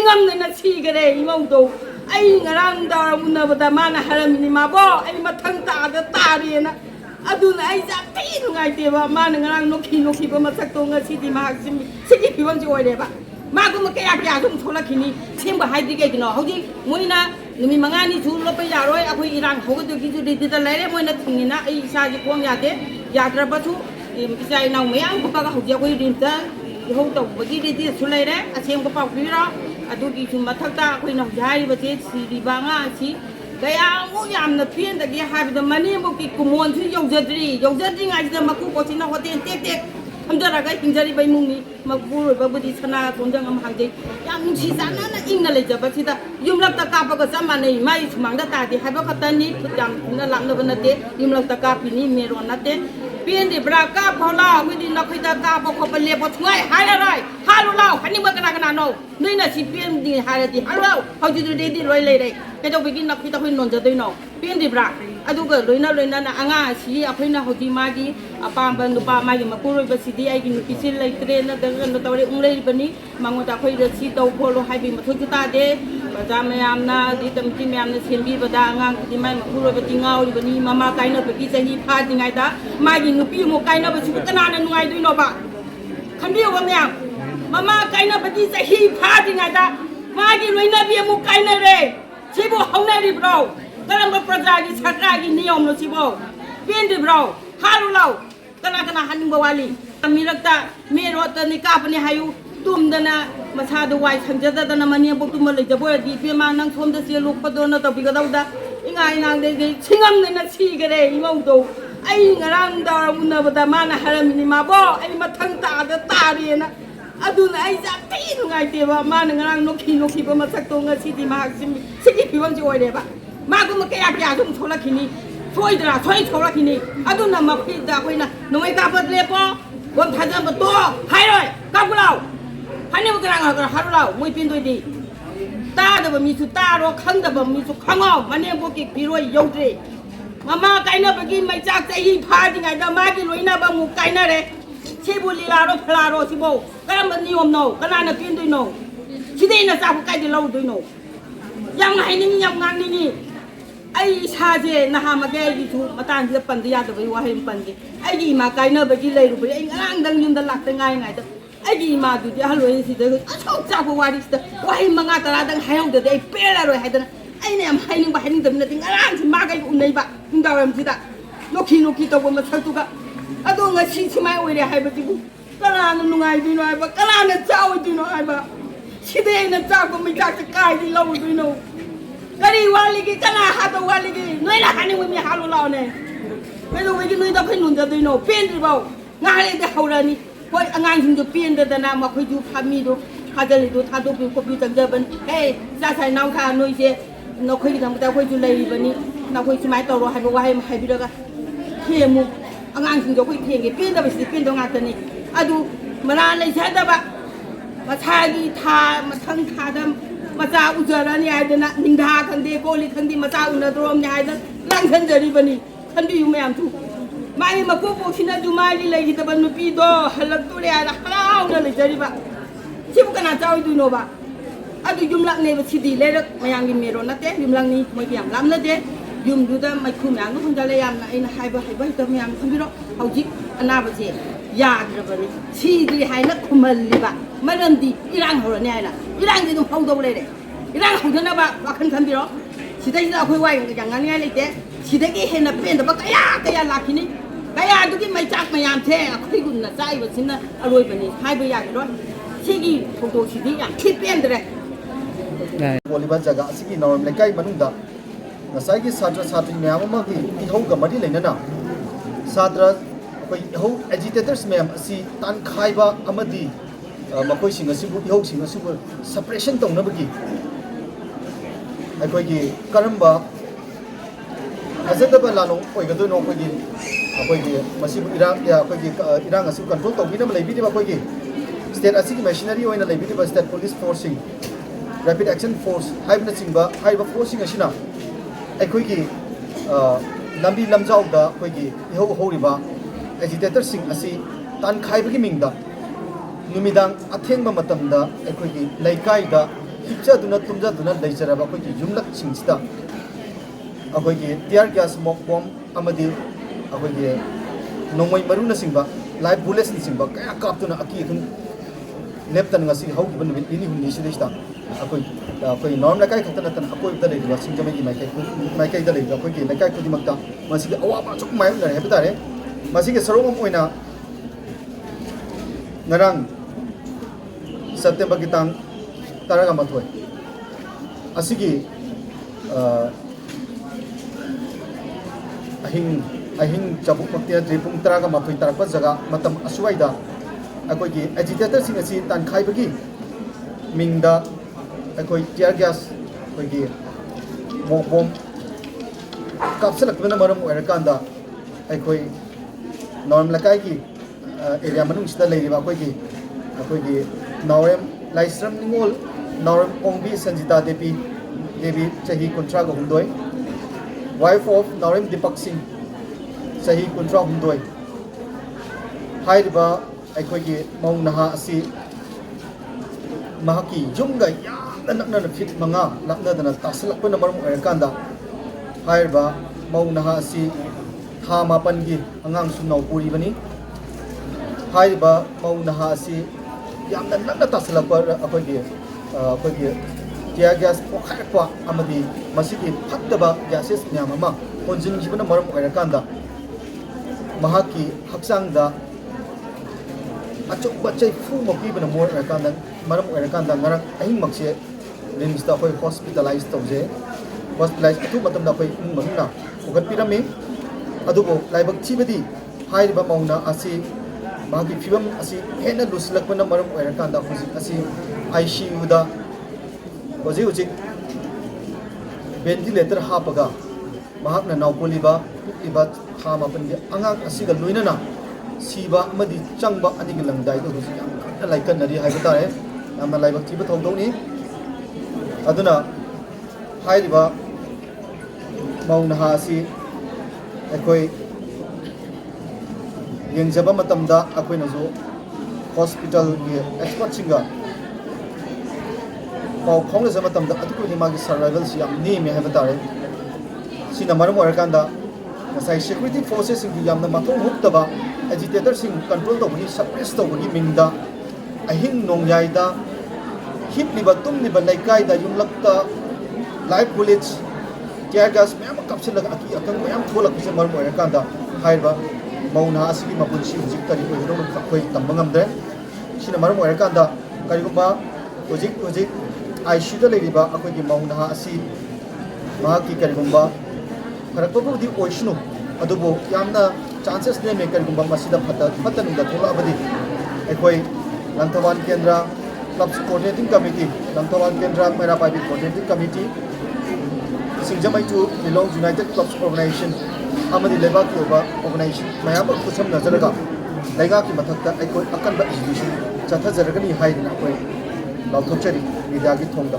ꯁꯤꯡꯉꯝꯗꯅ ꯁꯤꯈꯔꯦ ꯏꯃꯧꯗꯣ ꯑꯩ ꯉꯔꯥꯡ ꯅꯨꯡꯗꯥꯡ ꯎꯅꯕꯗ ꯃꯥꯅ ꯍꯥꯏꯔꯝꯃꯤꯅꯤ ꯃꯥꯕꯣ ꯑꯩ ꯃꯊꯪ ꯇꯥꯗ ꯇꯥꯔꯦꯅ ꯑꯗꯨꯅ ꯑꯩ ꯌꯥꯝ ꯊꯤ ꯅꯨꯡꯉꯥꯏꯇꯦꯕ ꯃꯥꯅ ꯉꯔꯥꯡ ꯅꯣꯛꯈꯤꯕ ꯃꯁꯛꯇꯣ ꯉꯁꯤꯗꯤ ꯃꯍꯥꯛ ꯁꯤꯒꯤ ꯐꯤꯕꯝꯁꯤ ꯑꯣꯏꯔꯦꯕ ꯃꯥꯒꯨꯝꯕ ꯀꯌꯥ ꯑꯗꯨꯝ ꯊꯣꯛꯂꯛꯈꯤꯅꯤ ꯑꯁꯦꯡꯕ ꯍꯥꯏꯗꯤ ꯀꯩꯒꯤꯅꯣ ꯍꯧꯖꯤꯛ ꯃꯣꯏꯅ ꯅꯨꯃꯤꯠ 5ꯅꯤꯁꯨ ꯂꯣꯠꯄ ꯌꯥꯔꯣꯏ ꯑꯩꯈꯣꯏ ꯏꯔꯥꯡ ꯍꯧꯒꯗꯣꯏꯒꯤꯁꯨ ꯔꯦꯗꯤꯗ ꯂꯩꯔꯦ ꯃꯣꯏꯅ ꯊꯤꯡꯉꯤꯅ ꯑꯩ ꯏꯁꯥꯁꯤ ꯈꯣꯡ ꯌꯥꯗꯦ ꯌꯥꯗ꯭ꯔꯕꯁꯨ ꯏꯆꯥ ꯏꯅꯥꯎ ꯃꯌꯥꯝ ꯀꯞꯄꯒ ꯍꯧꯖꯤꯛ ꯑꯩꯈꯣꯏ ꯔꯤꯝꯁꯇ ꯏꯍꯧ ꯇꯧꯕꯒꯤ ꯔꯦꯗꯤꯗꯁꯨ ꯂꯩꯔꯦ ꯑꯁꯦꯡꯕ ꯄꯥꯎ ꯄꯤꯔꯣ ꯑꯗꯨꯒꯤꯁꯨ ꯃꯊꯛꯇ ꯑꯩꯈꯣꯏꯅ ꯍꯧꯖꯤꯛ ꯍꯥꯏꯔꯤꯕꯁꯤ ꯁꯤꯔꯤꯕ ꯑꯉꯥꯡ ꯑꯁꯤ ꯀꯌꯥꯃꯨꯛ ꯌꯥꯝꯅ ꯄꯦꯟꯗꯒꯦ ꯍꯥꯏꯕꯗ ꯃꯅꯦꯝꯕꯣꯛꯀꯤ ꯀꯨꯃꯣꯟꯁꯨ ꯌꯧꯖꯗ꯭ꯔꯤꯉꯩꯁꯤꯗ ꯃꯀꯨꯕꯣꯛꯁꯤꯅ ꯍꯣꯇꯦꯜ ꯇꯦꯛ ꯊꯝꯖꯔꯒ ꯍꯤꯡꯖꯔꯤꯕ ꯏꯃꯨꯡꯅꯤ ꯃꯄꯨꯔꯣꯏꯕꯕꯨꯗꯤ ꯁꯅꯥ ꯇꯣꯟꯖꯪ ꯑꯃ ꯍꯥꯡꯖꯩ ꯌꯥꯝ ꯅꯨꯡꯁꯤ ꯆꯥꯟꯅꯅ ꯏꯪꯅ ꯂꯩꯖꯕꯁꯤꯗ ꯌꯨꯝꯂꯛꯇ ꯀꯥꯞꯄꯒ ꯆꯞ ꯃꯥꯟꯅꯩ ꯃꯥꯒꯤ ꯁꯨꯃꯥꯡꯗ ꯇꯥꯗꯦ ꯍꯥꯏꯕ ꯈꯛꯇꯅꯤ ꯈꯨꯠ ꯌꯥꯝ ꯊꯨꯅ ꯂꯥꯞꯅꯕ ꯅꯠꯇꯦ ꯌꯨꯝꯂꯛꯇ ꯀꯥꯞꯄꯤꯅꯤ ꯃꯦꯔꯣꯟ ꯅꯠꯇꯦ ꯄꯦꯟꯗ꯭ꯔꯤꯕ꯭ꯔꯥ ꯀꯥꯞꯐꯥꯎ ꯂꯥꯎ ꯑꯩꯈꯣꯏꯗꯤ ꯅꯈꯣꯏꯗ ꯀꯥꯞꯄ ꯈꯣꯠꯄ ꯂꯦꯞꯄ ꯁꯨꯡꯉꯥꯏ ꯍꯥꯏꯔꯔꯣꯏ ꯍꯥꯜꯂꯨ ꯂꯥꯎ ꯍꯥꯏꯅꯤꯡꯕ ꯀꯅꯥꯅꯣ ꯅꯣꯏꯅ ꯁꯤ ꯄꯦꯟꯗꯦ ꯍꯥꯏꯔꯗꯤ ꯍꯥꯜꯂꯨ ꯂꯥꯎ ꯍꯧꯖꯤꯛꯇꯤ ꯔꯦꯗꯤ ꯂꯣꯏ ꯂꯩꯔꯦ ꯀꯩꯗꯧꯕꯒꯤ ꯅꯈꯣꯏꯗ ꯑꯩꯈꯣꯏ ꯅꯣꯟꯖꯗꯣꯏꯅꯣ ꯄꯦꯟꯗ꯭ꯔꯤꯕ꯭ꯔꯥ ꯑꯗꯨꯒ ꯂꯣꯏꯅꯅ ꯑꯉꯥꯡ ꯑꯁꯤ ꯑꯩꯈꯣꯏꯅ ꯍꯧꯖꯤꯛ ꯃꯥꯒꯤ ꯑꯄꯥꯝꯕ ꯅꯨꯄꯥ ꯃꯥꯒꯤ ꯃꯄꯨꯔꯣꯏꯕꯁꯤꯗꯤ ꯑꯩꯒꯤ ꯅꯨꯄꯤꯁꯤ ꯂꯩꯇ꯭ꯔꯦ ꯅꯠꯇ꯭ꯔꯒ ꯀꯩꯅꯣ ꯇꯧꯔꯦ ꯂꯩꯔꯤꯕꯅꯤ ꯃꯉꯣꯟꯗ ꯑꯩꯈꯣꯏꯗ ꯁꯤ ꯇꯧ ꯈꯣꯠꯂꯣ ꯍꯥꯏꯕꯒꯤ ꯃꯊꯧꯁꯨ ꯇꯥꯗꯦ ꯄ꯭ꯔꯖꯥ ꯃꯌꯥꯝꯅ ꯑꯗꯩ ꯀꯃꯤꯇꯤ ꯃꯌꯥꯝꯅ ꯁꯦꯝꯕꯤꯕꯗ ꯑꯉꯥꯡꯁꯤꯗꯤ ꯃꯥꯒꯤ ꯃꯄꯨꯔꯣꯏꯕꯗꯤ ꯉꯥꯎꯔꯤꯕꯅꯤ ꯃꯃꯥ ꯀꯥꯏꯅꯕꯒꯤ ꯆꯍꯤ ꯐꯥꯗ꯭ꯔꯤꯉꯩꯗ ꯃꯥꯒꯤ ꯅꯨꯄꯤ ꯑꯃꯨꯛ ꯀꯥꯏꯅꯕꯁꯤꯕꯨ ꯀꯅꯥꯅ ꯅꯨꯡꯉꯥꯏꯗꯣꯏꯅꯣꯕ ꯈꯟꯕꯤꯌꯨꯕ ꯃꯌꯥꯝ ꯃꯃꯥ ꯀꯥꯏꯅꯕꯒꯤ ꯆꯍꯤ ꯐꯥꯗ꯭ꯔꯤꯉꯩꯗ ꯃꯥꯒꯤ ꯂꯣꯏꯅꯕꯤ ꯑꯃꯨꯛ ꯀꯥꯏꯅꯔꯦ ꯁꯤꯕꯨ ꯍꯧꯅꯔꯤꯕ꯭ꯔꯣ ꯀꯔꯝꯕ ꯄ꯭ꯔꯖꯥꯒꯤ ꯁꯔꯀꯥꯔꯒꯤ ꯅꯤꯌꯣꯝꯅꯣ ꯁꯤꯕꯨ ꯄꯦꯟꯗ꯭ꯔꯤꯕ꯭ꯔꯣ ꯍꯥꯜꯂꯨ ꯂꯥꯎ ꯀꯅꯥ ꯍꯥꯟꯅꯤꯡꯕ ꯋꯥꯠꯂꯤ ꯃꯤꯔꯛꯇ ꯃꯦꯔꯣꯠꯇꯅꯤ ꯀꯥꯞꯄꯅꯤ ꯍꯥꯏꯌꯨ ꯇꯨꯝꯗꯅ ꯃꯁꯥꯗꯣ ꯋꯥꯏ ꯁꯪꯖꯗꯗꯅ ꯃꯅꯦꯝꯕꯣꯛ ꯇꯨꯝꯕ ꯂꯩꯖꯕ ꯑꯣꯏꯔꯗꯤ ꯏꯕꯦꯝꯃ ꯅꯪ ꯁꯣꯝꯗ ꯆꯦꯜꯂꯨ ꯈꯣꯠꯇꯣꯅ ꯇꯧꯕꯤꯒꯗꯧꯗ ꯏꯉꯥꯡꯗꯩ ꯁꯤꯡꯉꯝꯗꯅ ꯁꯤꯈꯔꯦ ꯏꯃꯧꯗꯣ ꯑꯩ ꯉꯔꯥꯡ ꯅꯨꯡꯗꯥꯡ ꯎꯅꯕꯗ ꯃꯥꯅ ꯍꯥꯏꯔꯝꯃꯤꯅꯤ ꯃꯥꯕꯣ ꯑꯩ ꯃꯊꯪ ꯇꯥꯗ ꯇꯥꯔꯦꯅ ꯑꯗꯨꯅ ꯑꯩ ꯌꯥꯝ ꯊꯤ ꯅꯨꯡꯉꯥꯏꯇꯦꯕ ꯃꯥꯅ ꯉꯔꯥꯡ ꯅꯣꯛꯈꯤꯕ ꯃꯁꯛꯇꯣ ꯉꯁꯤꯗꯤ ꯃꯍꯥꯛ ꯁꯤꯒꯤ ꯐꯤꯕꯝꯁꯤ ꯑꯣꯏꯔꯦꯕ ꯃꯥꯒꯨꯝꯕ ꯀꯌꯥ ꯑꯗꯨꯝ ꯊꯣꯛꯂꯛꯈꯤꯅꯤ ꯁꯣꯏꯗ꯭ꯔꯥ ꯊꯣꯛꯂꯛꯈꯤꯅꯤ ꯑꯗꯨꯅ ꯃꯈꯣꯏꯗ ꯑꯩꯈꯣina ꯅꯣꯡꯃꯩ ꯀꯥꯞꯄ ꯂꯦꯞꯄꯣ ꯕꯣꯝ ꯊꯥꯖꯕ ꯇꯣ ꯍꯥꯏꯔꯣꯏ ꯀꯥꯞꯄꯨ ꯂꯥꯎ ꯍꯥꯏꯅꯤꯡꯕ ꯀꯅꯥ ꯍꯥꯏꯔꯨ ꯂꯥꯎ ꯃꯣꯏ ꯄꯦꯟꯗꯣꯏꯗꯤ ꯇꯥꯗꯕ ꯃꯤꯁꯨ ꯇꯥꯔꯣ ꯈꯪꯗꯕ ꯃꯤꯁꯨ ꯈꯪꯉꯣ ꯃꯅꯦꯝꯕꯣꯛꯀꯤ ꯐꯤꯔꯣꯏ ꯌꯧꯗ꯭ꯔꯤ ꯃꯃꯥ ꯀꯥꯏꯅꯕꯒꯤ ꯃꯩꯆꯥꯛ ꯆꯍꯤ ꯐꯥꯗ꯭ꯔꯤꯉꯩꯗ ꯃꯥꯒꯤ ꯂꯣꯏꯅꯕ ꯑꯃꯨꯛ ꯀꯥꯏꯅꯔꯦ ꯁꯤꯕꯨ ꯂꯤꯂꯥꯔꯣ ꯐꯂꯥꯔꯣ ꯁꯤꯕꯨ ꯀꯔꯝꯕ ꯅꯤꯌꯣꯝꯅꯣ ꯀꯅꯥꯅ ꯄꯦꯟꯗꯣꯏꯅꯣ ꯁꯤꯗꯩ ꯅꯆꯥꯕꯨ ꯀꯥꯏꯗꯩ ꯂꯧꯔꯨꯗꯣꯏꯅꯣ ꯌꯥꯝ ꯍꯥꯏꯅꯤꯡꯉꯤ ꯌꯥꯝ ꯉꯥꯡꯅꯤꯡꯉꯤ ꯑꯩ ꯏꯁꯥꯁꯦ ꯅꯍꯥꯃꯒꯦ ꯑꯩꯒꯤꯁꯨ ꯃꯇꯥꯡꯁꯤꯗ ꯄꯟꯗ ꯌꯥꯗꯕꯒꯤ ꯋꯥꯍꯩ ꯑꯃ ꯄꯟꯒꯦ ꯑꯩꯒꯤ ꯏꯃꯥ ꯀꯥꯏꯅꯕꯒꯤ ꯂꯩꯔꯨꯕꯒꯤ ꯑꯩ ꯉꯔꯥꯡꯗꯪ ꯌꯨꯝꯗ ꯂꯥꯛꯇ ꯉꯥꯏꯔꯤꯉꯩꯗ ꯑꯩꯒꯤ ꯏꯃꯥꯗꯨꯗꯤ ꯑꯍꯜ ꯑꯣꯏꯔꯤꯁꯤꯗ ꯑꯁꯣꯛ ꯆꯥꯛꯄ ꯋꯥꯔꯤꯁꯤꯗ ꯋꯥꯍꯩ 5-10ꯗꯪ ꯍꯥꯏꯍꯧꯗ꯭ꯔꯗꯤ ꯑꯩ ꯄꯦꯜꯂꯔꯣꯏ ꯍꯥꯏꯗꯅ ꯑꯩꯅ ꯌꯥꯝ ꯍꯥꯏꯅꯤꯡꯗꯕ ꯅꯠꯇꯦ ꯉꯔꯥꯡꯁꯤ ꯃꯥꯒꯩ ꯎꯅꯩꯕ ꯅꯨꯡꯗꯥꯡꯋꯥꯏꯔꯝꯁꯤꯗ ꯅꯣꯛꯈꯤ ꯇꯧꯕ ꯃꯁꯛꯇꯨꯒ ꯑꯗꯣ ꯉꯁꯤ ꯁꯨꯃꯥꯏ ꯑꯣꯏꯔꯦ ꯍꯥꯏꯕꯁꯤꯕꯨ ꯀꯅꯥꯅ ꯅꯨꯡꯉꯥꯏꯗꯣꯏꯅꯣ ꯍꯥꯏꯕ ꯀꯅꯥꯅ ꯆꯥꯎꯗꯣꯏꯅꯣ ꯍꯥꯏꯕ ꯁꯤꯗꯩ ꯑꯩꯅ ꯆꯥꯛꯄ ꯃꯩꯆꯥꯛꯁꯦ ꯀꯥꯏꯗꯩ ꯂꯧꯔꯨꯗꯣꯏꯅꯣ ꯀꯔꯤ ꯋꯥꯠꯂꯤꯒꯦ ꯀꯅꯥ ꯍꯥꯠꯇꯧ ꯋꯥꯠꯂꯤꯒꯦ ꯅꯣꯏꯅ ꯍꯥꯠꯅꯤꯡꯕ ꯃꯤ ꯍꯥꯠꯂꯨ ꯂꯥꯎꯅꯦ ꯀꯩꯗꯧꯕꯒꯤ ꯅꯣꯏꯗ ꯑꯩꯈꯣꯏ ꯅꯣꯟꯖꯗꯣꯏꯅꯣ ꯄꯦꯟꯗ꯭ꯔꯤꯐꯥꯎ ꯉꯥꯏꯍꯥꯛ ꯍꯧꯔꯅꯤ ꯍꯣꯏ ꯑꯉꯥꯡꯁꯤꯡꯗꯣ ꯄꯦꯟꯗꯗꯅ ꯃꯈꯣꯏꯁꯨ ꯃꯤꯗꯣ ꯊꯥꯖꯜꯂꯤꯗꯣ ꯊꯥꯗꯣꯛꯄꯤꯌꯨ ꯈꯣꯠꯄꯤꯌꯨ ꯆꯪꯖꯕꯅꯤ ꯏꯆꯥ ꯏꯅꯥꯎꯊꯥ ꯅꯣꯏꯁꯦ ꯅꯈꯣꯏꯒꯤꯗꯃꯛꯇ ꯑꯩꯈꯣꯏꯁꯨ ꯂꯩꯔꯤꯕꯅꯤ ꯅꯈꯣꯏ ꯁꯨꯃꯥꯏꯅ ꯇꯧꯔꯣ ꯍꯥꯏꯕ ꯋꯥꯍꯩ ꯑꯃ ꯍꯥꯏꯕꯤꯔꯒ ꯊꯦꯝꯃꯨ ꯑꯉꯥꯡꯁꯤꯡꯗꯣ ꯑꯩꯈꯣꯏ ꯊꯦꯡꯒꯦ ꯄꯦꯟꯗꯕꯁꯤꯗꯤ ꯄꯦꯟꯗꯕ ꯉꯥꯛꯇꯅꯤ ꯑꯗꯨ ꯃꯅꯥ ꯂꯩꯖꯗꯕ ꯃꯁꯥꯒꯤ ꯃꯊꯪ ꯊꯥꯗ मचा उजरनी है निंदा खंदे कोली खंदी मचा उनद्रोमने है लांघनजरीबनी खंबियु मैम थू माई मकुपोसिना जुमाली लेगिदब नुपीदो हलक्तोरे है हराउना लेजरीबा सिबु कना चाउदुनोबा अदु युमलाकने बसिदी लेरक मयांगी मेरो नते युमलांगनी मोयगी याम लामनदे युमदुदा मैखु म्यांग हुंजाले यामना अइना हाइबा हाइबा हित म्याम खंबिरो हौजिक अनाबसे याद्रबनी सिदी हाइना खुमल्लिबा मरमदी इरांग हरने हाइना इरांग दु हौदौ लेरे इरांग हौदनबा वाखन खंबिरो सिदैदा अखोय वाय यांगानि लेते सिदगी हेना पेंदबा कया कया लाखिनी कया दुगी मैचाक मयाम थे अखोय गुनना चाइबसिना अरोयबनी हाइबा यागरो सिगी फोटो सिदी याम खिपेंद्रे बोलिबा जगह असिगी नॉर्म लेकाई मनुंदा नसाइगी सात्र सात्री म्याम अमगी इहौ गमदि लेनना सात्र अखोय इहौ एजिटेटर्स म्याम असि तानखाइबा अमदि मखोय सिंग असिबु इहौ सिंग असिबु सप्रेशन तौनबगी अखोयगी करंबा अजदबा लानो ओइगदोनो अखोयगी अखोयगी मसिबु इरांग असिबु कंट्रोल तौबिनब लेबिदिबा अखोयगी स्टेट असिगी मशीनरी ओइना लेबिदिबा स्टेट पुलिस फोर्सिंग रैपिड एक्शन फोर्स हाइबना चिंबा हाइबा फोर्सिंग असिना अखोयगी लंबी लमजाउदा अखोयगी इहौ हौरिबा एजिटेटर सिंग असि तानखाइबगी मिंगदा नुमिदांग अथेंबा मतमदा अखोयगी लैकाइदा हिप्चदुना तुमजदुना लेजरबा अखोई युमलक सिंगसिदा अखोई टियर गैस स्मोक बॉम्ब अमदी अखोई नोंगमई मरुना सिंबा लाइव बुलेट्स सिंबा कया कापतुना अकी खन लेप्तन ngasi haugiba numit ini hunni sidista akoi norm la kai khatan tan akoi da leiba singjamai gi mai kai da leiba akoi gi la kai khudi makta masigi awaba chok mai na he bitare masigi saromam oina ngarang September ki tang taraga mathoi asigi ahing chabuk maktia tripung taraga mathoi tarakpa jaga matam asuwaida अकोई की agitator Singh असी तान खाइबगी मिंगदा अकोई tier gas अकोई की mock Baum कापसलकबना मरम ओरकांदा अकोई norm लकाई की area मनुंग सिदा लेरिबा अकोई की नॉरम लाइस्रम निंगोल नॉरम ओंबी संजिता देवी चही कुंट्रा को हुंदोय वाइफ ऑफ नॉरम दीपक सिंह चही कुंट्रा हुंदोय हाइरिबा अखोई मौ नहा जुमगा नक्न फिट मंगा लापना तासलपन मौ नहा था मापन की अंगांग नौपुरीबनी मौ नहा नक्न तासलप अखोई टियर गैस पोखारपा फटब गैसेस मैम होंजिन हक्चांग अचुप चैफू मौकीबन मोरकान अहिंगमसे रिम्सदा अखोई हॉस्पिटलाइज तौजे हॉस्पिटलाइज अथुबतमदा अखोई इमुंगमना पुगतपिरमे अदुबो लाइबक थिबदी हाइरिबा मौना असी मागी फिबम असी हेना लुसलकपना मरम ओरकान असी ICU दा होजी वेंटिलेटर हापगा महाकना नाउपोलिबा पुक्लिबा था मापन अंगांग असिगा लोइनना सीबा अमदी चंगबा अनिगे लंगदाई दो हुजी याम कन्ना लाइकनरी हाइबा तारे यामना लाइबक थिबा थौदौनी अदुना हाइरिबा मौनहा असी अखोई यंगजबा मतमदा अखोइना जो हॉस्पिटल की एक्सपर्ट सिंगा पाउ खोंगले जमा मतमदा अतुकुनि मागी सर्वाइवल सि याम नेमे हाइबा तारे सिना मरम ओरकांदा नसाई सिक्योरिटी फोर्सेस की यामना मथों हुक्तबा एजिटेटर सिंह कंट्रोल तौबनी सप्रेस तौबनी मिंगदा अहिंग नोंयाइदा हिपलिबा तुमलिबा लैकाइदा युमलक्ता लाइव बुलेट्स टियर गैस मैम कापसिलग अकी अकंग मैम थोलकसे मरम ओरकांदा हाइबा मौना असगी मपुनसी हुजिक करी ओइनो खखोई तंबंगमदे सिना मरम ओरकांदा करिगुबा हुजिक ICU दा लेरिबा अखोई मौना असी माकी करिगुबा फरकबुदी ओइसनु अदुबो यामना चांसेस ने मेकर गुंबा मसीदा फतनुदा थोलाबदी अखोई लंथवान केंद्र क्लब्स कोऑर्डिनेटिंग कमिटी लंथवान केंद्र मेरा पाइबी कोऑर्डिनेटिंग कमिटी सिंगजमाई to belong united clubs organisation अमदी लेबा की ऑर्गेनाइजेशन मयाम खुसम नजरगा लेगा की मथकता अखोई अकनबा एजुकेशन चथजरगनी हाइदना अखोई लाउथोचरी मीडिया की थोंदा